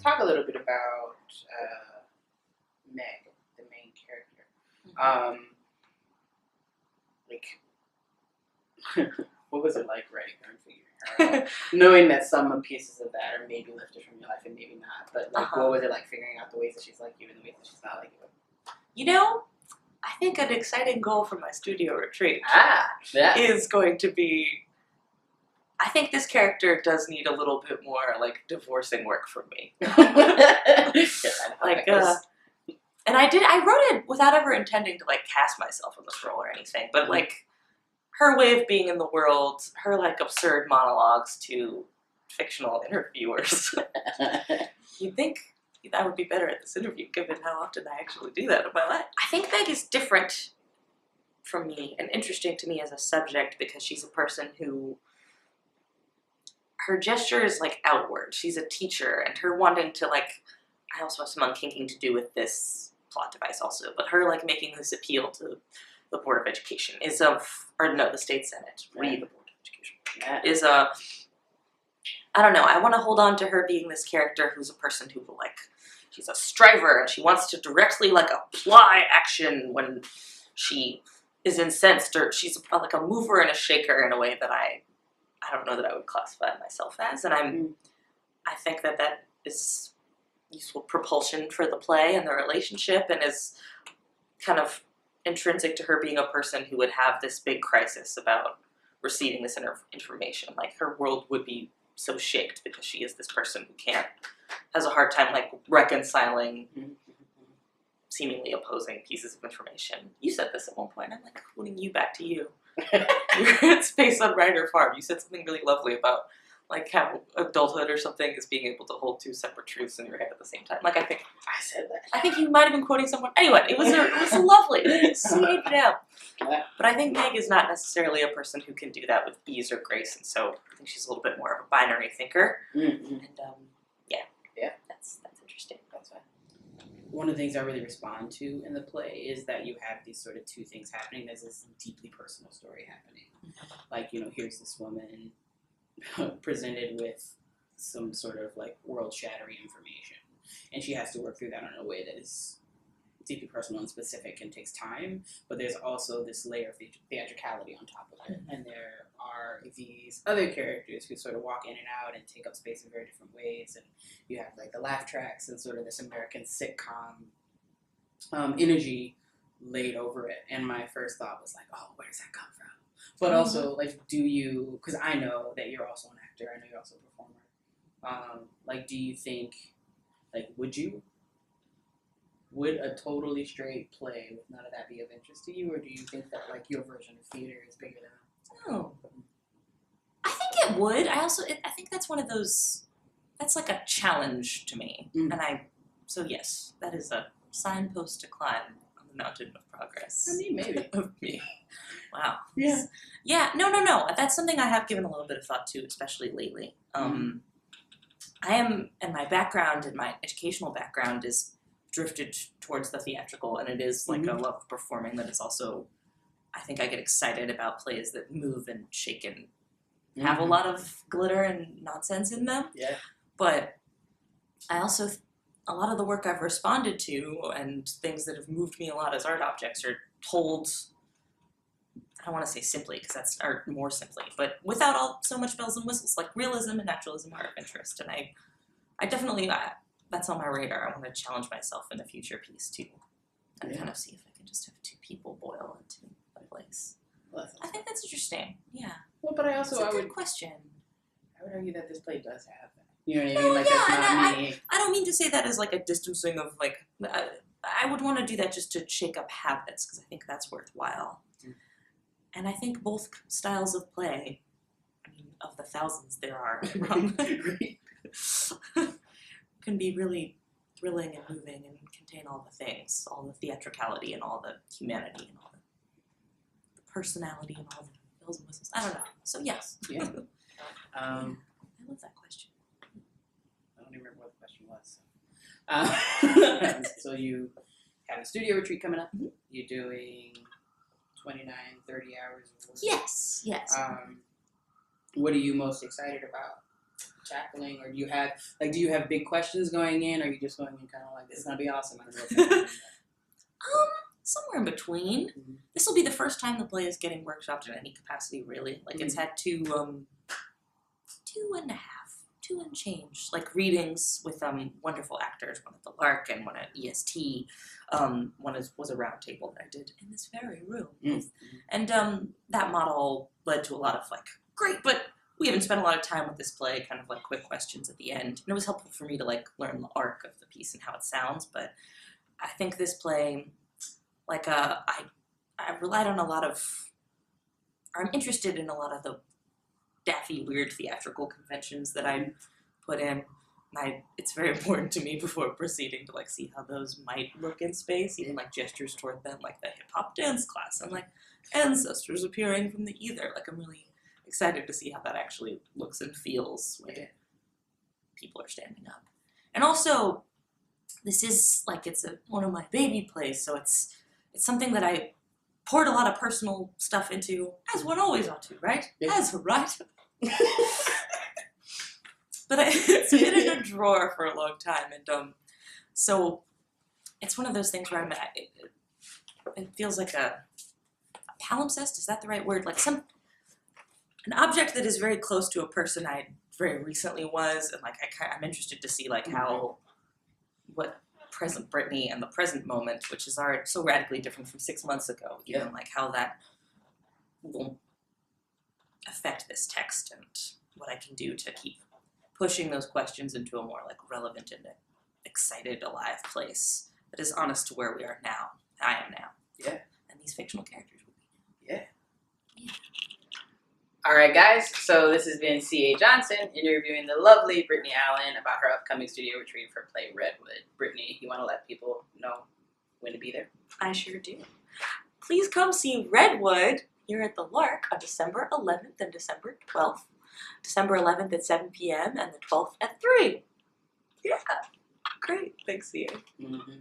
talk a little bit about Meg, the main character. What was it like writing her and figuring her out? Knowing that some pieces of that are maybe lifted from your life and maybe not, but what was it like figuring out the ways that she's like you and the ways that she's not like you? I think an exciting goal for my studio retreat is going to be. I think this character does need a little bit more divorcing work from me. And I wrote it without ever intending to cast myself in this role or anything, but her way of being in the world, her absurd monologues to fictional interviewers. You'd think I would be better at this interview given how often I actually do that in my life. I think Meg is different from me and interesting to me as a subject because she's a person who her gesture is outward. She's a teacher, and her wanting to I also have some unkinking to do with this plot device also, but her making this appeal to the Board of Education the State Senate, the Board of Education, is I don't know, I want to hold on to her being this character who's a person who will she's a striver, and she wants to directly apply action when she is incensed, or she's a mover and a shaker in a way that I don't know that I would classify myself as, and I think that is useful propulsion for the play and the relationship, and is kind of intrinsic to her being a person who would have this big crisis about receiving this information. Her world would be so shaked because she is this person who has a hard time reconciling seemingly opposing pieces of information. You said this at one point. I'm quoting you back to you. You're at Space on Ryder Farm. You said something really lovely about how adulthood or something is being able to hold two separate truths in your head at the same time. I think I said that. I think you might have been quoting someone. Anyway, it was lovely. Sweet down. But I think Meg is not necessarily a person who can do that with ease or grace, and so I think she's a little bit more of a binary thinker. Mm-hmm. And that's interesting. That's fine. One of the things I really respond to in the play is that you have these sort of two things happening. There's this deeply personal story happening. Here's this woman presented with some sort of world-shattering information, and she has to work through that in a way that is deeply personal and specific and takes time, but there's also this layer of theatricality on top of it, and there are these other characters who sort of walk in and out and take up space in very different ways, and you have the laugh tracks and sort of this American sitcom energy laid over it, and my first thought was oh, where does that come from? But also, do you, because I know that you're also an actor, I know you're also a performer, do you think, would a totally straight play with none of that be of interest to you, or do you think that your version of theater is bigger than that? Oh. I think it would. I think that's one of those, that's a challenge to me. And so yes, that is a signpost to climb on the mountain of progress. I mean, maybe. Of me. Wow. Yeah. Yeah, no. That's something I have given a little bit of thought to, especially lately. I am, and my background and my educational background is drifted towards the theatrical, and it is a love of performing that is also, I think I get excited about plays that move and shake and have a lot of glitter and nonsense in them. Yeah. But I also, a lot of the work I've responded to and things that have moved me a lot as art objects are told, I don't want to say simply because that's art more simply, but without so much bells and whistles, realism and naturalism are of interest. And I definitely, that's on my radar. I want to challenge myself in the future piece too, and kind of see if I can just have two people boil into a place. Well, I think that's interesting. Yeah. Well, but I would question. I would argue that this play does have that. You know what I mean? That's not me. I don't mean to say that as a distancing of I would want to do that just to shake up habits because I think that's worthwhile. And I think both styles of play, of the thousands there are, can be really thrilling and moving and contain all the things, all the theatricality and all the humanity and all the personality and all the bells and whistles. I don't know. So yes. Yeah. I love that question. I don't even remember what the question was. So you have a studio retreat coming up. You're doing 29, 30 hours of work. Yes. What are you most excited about tackling, or do you have big questions going in, or are you just going in kind of like, it's gonna be awesome? I don't know what's gonna happen. Somewhere in between. Mm-hmm. This will be the first time the play is getting workshopped in any capacity, really. Like, it's had two and change, like, readings with wonderful actors, one at the Lark and one at EST. One was a round table that I did in this very room. Mm-hmm. And that model led to a lot of, like, great, but we haven't spent a lot of time with this play, kind of like quick questions at the end. And it was helpful for me to, like, learn the arc of the piece and how it sounds. But I think this play, like, I relied on a lot of, or I'm interested in a lot of the daffy, weird theatrical conventions that I put in. And it's very important to me before proceeding to, like, see how those might look in space, even, like, gestures toward them, like the hip-hop dance class, and, like, ancestors appearing from the ether. Like, I'm really excited to see how that actually looks and feels when people are standing up. And also, this is, like, it's one of my baby plays, so it's something that I poured a lot of personal stuff into, as one always ought to, right? Yeah. As a writer. But it's been in a drawer for a long time, and so it's one of those things where it feels like a palimpsest, is that the right word? Like an object that is very close to a person I very recently was, and, like, I'm interested to see, like, what present Brittany and the present moment, which is so radically different from 6 months ago, even, like, how that will affect this text and what I can do to keep pushing those questions into a more, like, relevant and excited, alive place that is honest to where we are now. I am now. Yeah. And these fictional characters will be now. Yeah. All right, guys. So this has been C.A. Johnson interviewing the lovely Brittany Allen about her upcoming studio retreat for play Redwood. Brittany, you want to let people know when to be there? I sure do. Please come see Redwood here at the Lark on December 11th and December 12th. December 11th at 7 p.m. and the 12th at 3. Yeah. Great. Thanks, C.A. Mm-hmm.